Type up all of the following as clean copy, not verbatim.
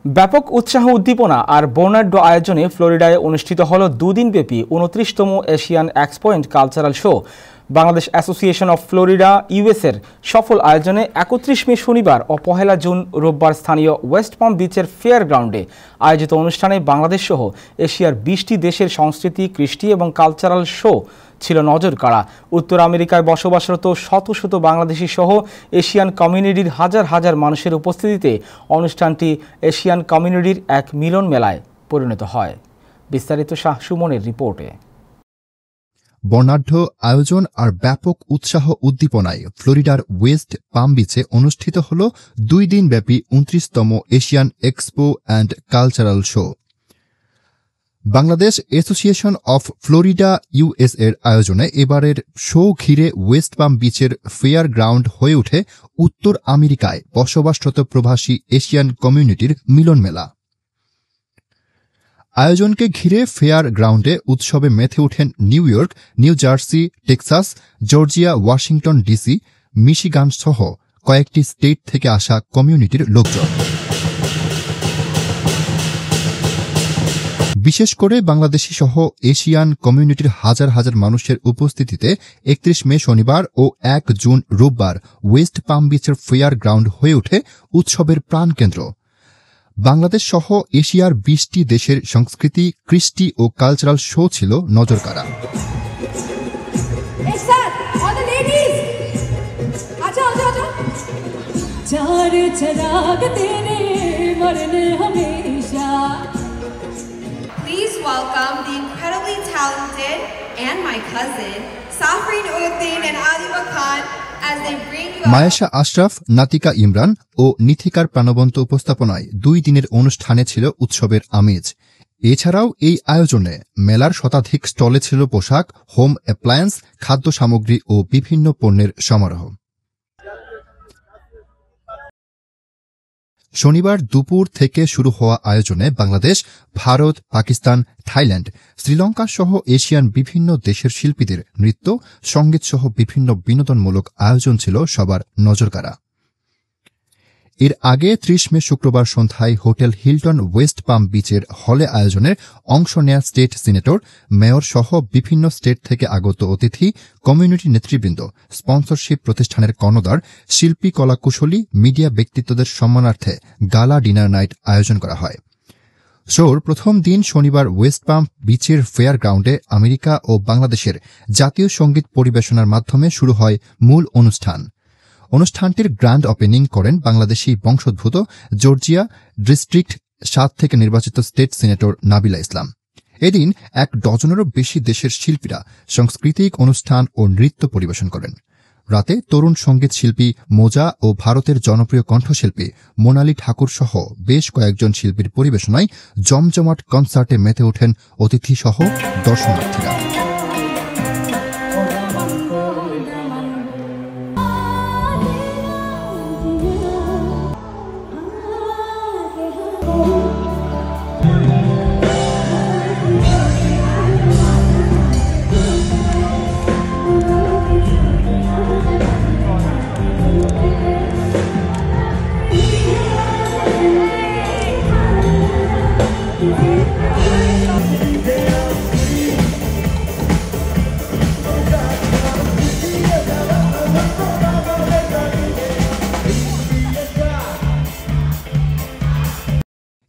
ব্যাপক উৎসাহ উদ্দীপনা আর বর্ণাঢ্য আয়োজনে ফ্লোরিডায় অনুষ্ঠিত হল দুদিনব্যাপী ২৯তম Asian expo and cultural show. Bangladesh association of Florida ইউএসএর সফল আয়োজনে ৩১ মে শনিবার ও ১ জুন রোববার স্থানীয় ওয়েস্ট পাম বিচের ফেয়ার গ্রাউন্ডে আয়োজিত অনুষ্ঠানে বাংলাদেশ সহ এশিয়ার ২০টি দেশের সংস্কৃতি, কৃষ্টি এবং কালচারাল শো ছিল নজর কাড়া। উত্তর আমেরিকায় বসবাসরত শত শত বাংলাদেশি সহ এশিয়ান কমিউনিটির হাজার হাজার মানুষের উপস্থিতিতে অনুষ্ঠানটি এশিয়ান কমিউনিটির এক মিলন মেলায় পরিণত হয়। বিস্তারিত শাহ সুমনের রিপোর্টে। বর্ণাঢ্য আয়োজন আর ব্যাপক উৎসাহ উদ্দীপনায় ফ্লোরিডার ওয়েস্ট পাম বিচে অনুষ্ঠিত হল ২ দিনব্যাপী ২৯তম Asian expo and cultural show. Bangladesh association of Florida ইউএসএর আয়োজনে এবারের শো ঘিরে ওয়েস্ট পাম বিচের ফেয়ার গ্রাউন্ড হয়ে ওঠে উত্তর আমেরিকায় বসবাসরত প্রবাসী এশিয়ান কমিউনিটির মিলন মেলা। আয়োজনকে ঘিরে ফেয়ার গ্রাউন্ডে উৎসবে মেতে ওঠেন new York, new jersey, Texas, Georgia, Washington DC, Michigan সহ কয়েকটি স্টেট থেকে আসা কমিউনিটির লোকজন। বিশেষ করে বাংলাদেশি সহ এশিয়ান কমিউনিটির হাজার হাজার মানুষের উপস্থিতিতে ৩১ মে শনিবার ও ১ জুন রোববার ওয়েস্ট পাম বিচের ফেয়ার গ্রাউন্ড হয়ে ওঠে উৎসবের প্রাণকেন্দ্র। বাংলাদেশ সহ এশিয়ার ২০টি দেশের সংস্কৃতি, কৃষ্টি ও কালচারাল শো ছিল নজরকাড়া। Please welcome the incredibly talented and my cousin, Safreen Uddin and Adima Khan, as they bring you Maisha Ashraf, নাতিকা Imran ও নিথিকার প্রাণবন্ত উপস্থাপনায় ২ দিনের অনুষ্ঠানে ছিল উৎসবের আমেজ। এছাড়াও এই আয়োজনে মেলার শতাধিক স্টলে ছিল পোশাক, হোম অ্যাপ্লায়েন্স, খাদ্য সামগ্রী ও বিভিন্ন পণ্যের সমারোহ। শনিবার দুপুর থেকে শুরু হওয়া আয়োজনে বাংলাদেশ, ভারত, পাকিস্তান, থাইল্যান্ড, শ্রীলঙ্কা সহ এশিয়ান বিভিন্ন দেশের শিল্পীদের নৃত্য, সঙ্গীত সহ বিভিন্ন বিনোদনমূলক আয়োজন ছিল সবার নজরকাড়া। এর আগে ৩০ মে শুক্রবার সন্ধ্যায় হোটেল হিলটন ওয়েস্ট পাম বিচের হলে আয়োজনের অংশ নেয়া স্টেট সিনেটর, মেয়র সহ বিভিন্ন স্টেট থেকে আগত অতিথি, কমিউনিটি নেতৃবৃন্দ, স্পন্সরশিপ প্রতিষ্ঠানের কর্ণধার, শিল্পী, কলাকুশলী, মিডিয়া ব্যক্তিত্বদের সম্মানার্থে গালা ডিনার নাইট আয়োজন করা হয়। শোর প্রথম দিন শনিবার ওয়েস্ট পাম বিচের ফেয়ার গ্রাউন্ডে আমেরিকা ও বাংলাদেশের জাতীয় সঙ্গীত পরিবেশনার মাধ্যমে শুরু হয় মূল অনুষ্ঠান। অনুষ্ঠানটির গ্র্যান্ড ওপেনিং করেন বাংলাদেশি বংশোদ্ভূত জর্জিয়া ডিস্ট্রিক্ট ৭ থেকে নির্বাচিত স্টেট সিনেটর নাবিলা ইসলাম। এদিন ১ ডজনেরও বেশি দেশের শিল্পীরা সাংস্কৃতিক অনুষ্ঠান ও নৃত্য পরিবেশন করেন। রাতে তরুণ সঙ্গীত শিল্পী মোজা ও ভারতের জনপ্রিয় কণ্ঠশিল্পী মোনালি ঠাকুর সহ বেশ কয়েকজন শিল্পীর পরিবেশনায় জমজমাট কনসার্টে মেতে ওঠেন অতিথি সহ দর্শনার্থীরা।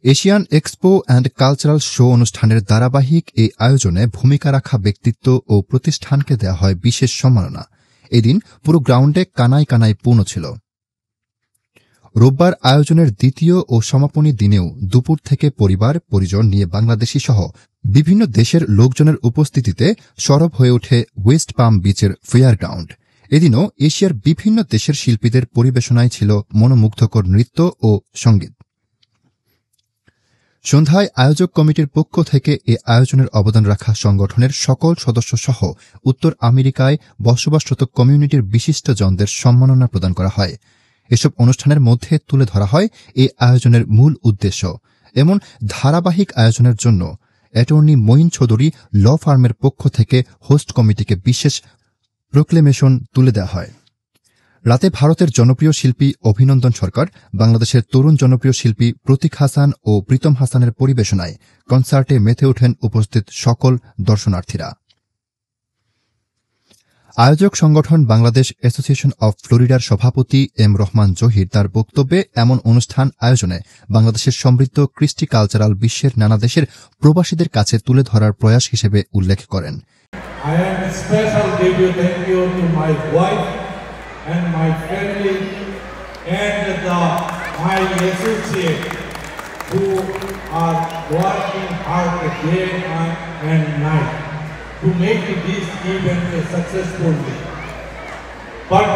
Asian expo and cultural show অনুষ্ঠানের ধারাবাহিক এই আয়োজনে ভূমিকা রাখা ব্যক্তিত্ব ও প্রতিষ্ঠানকে দেওয়া হয় বিশেষ সম্মাননা। এদিন পুরো গ্রাউন্ডে কানায় কানায় পূর্ণ ছিল। রোববার আয়োজনের দ্বিতীয় ও সমাপনী দিনেও দুপুর থেকে পরিবার পরিজন নিয়ে বাংলাদেশি সহ বিভিন্ন দেশের লোকজনের উপস্থিতিতে সরব হয়ে ওঠে ওয়েস্ট পাম বিচের ফেয়ার গ্রাউন্ড। এদিনও এশিয়ার বিভিন্ন দেশের শিল্পীদের পরিবেশনায় ছিল মনোমুগ্ধকর নৃত্য ও সঙ্গীত। সন্ধ্যায় আয়োজক কমিটির পক্ষ থেকে এ আয়োজনের অবদান রাখা সংগঠনের সকল সদস্য সহ উত্তর আমেরিকায় বসবাসরত কমিউনিটির বিশিষ্টজনদের সম্মাননা প্রদান করা হয়। এসব অনুষ্ঠানের মধ্যে তুলে ধরা হয় এই আয়োজনের মূল উদ্দেশ্য। এমন ধারাবাহিক আয়োজনের জন্য অ্যাটর্নি মঈন চৌধুরী ল ফার্মের পক্ষ থেকে হোস্ট কমিটিকে বিশেষ প্রোক্লেমেশন তুলে দেওয়া হয়। রাতে ভারতের জনপ্রিয় শিল্পী অভিনন্দন সরকার, বাংলাদেশের তরুণ জনপ্রিয় শিল্পী প্রতীক হাসান ও প্রীতম হাসানের পরিবেশনায় কনসার্টে মেতে ওঠেন উপস্থিত সকল দর্শনার্থীরা। আয়োজক সংগঠন বাংলাদেশ অ্যাসোসিয়েশন অব ফ্লোরিডার সভাপতি এম রহমান জহির তার বক্তব্যে এমন অনুষ্ঠান আয়োজনে বাংলাদেশের সমৃদ্ধ কৃষ্টি কালচারাল বিশ্বের নানা দেশের প্রবাসীদের কাছে তুলে ধরার প্রয়াস হিসেবে উল্লেখ করেন। to make this event successfully. But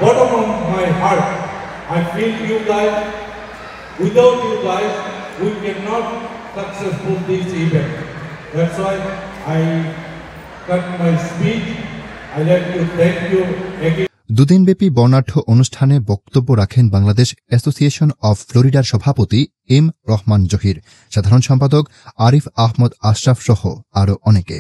bottom of my heart, I feel you guys, without you guys, we cannot successful this event. That's why I cut my speech. I like to thank you again. দুদিনব্যাপী বর্ণাঢ্য অনুষ্ঠানে বক্তব্য রাখেন Bangladesh association of ফ্লোরিডার সভাপতি M Rahman Zahir, সাধারণ সম্পাদক আরিফ আহমদ আশরাফ সহ আরও অনেকে।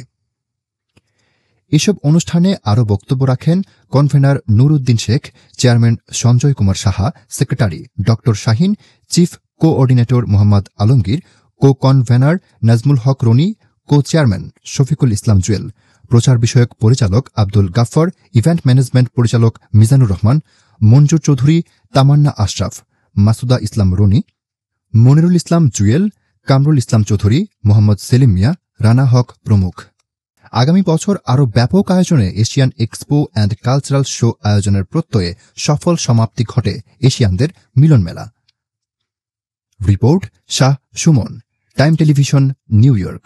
এসব অনুষ্ঠানে আরও বক্তব্য রাখেন convener Nuruddin Sheikh, chairman Sanjay Kumar Saha, secretary ড Shahin, chief coordinator Mohammad Alamgir, co convener Nazmul Haque Roni, co chairman Shafiqul Islam Jewel, প্রচার বিষয়ক পরিচালক আব্দুল গাফফর, ইভেন্ট ম্যানেজমেন্ট পরিচালক মিজানুর রহমান, মঞ্জুর চৌধুরী, তামান্না আশরাফ, মাসুদা ইসলাম রনি, মনিরুল ইসলাম জুয়েল, কামরুল ইসলাম চৌধুরী, মোহাম্মদ সেলিম মিয়া, রানা হক প্রমুখ। আগামী বছর আরও ব্যাপক আয়োজনে Asian expo and cultural show আয়োজনের প্রত্যয়ে সফল সমাপ্তি ঘটে এশিয়ানদের মিলন মেলা। Report Shah Suman, time television, new York.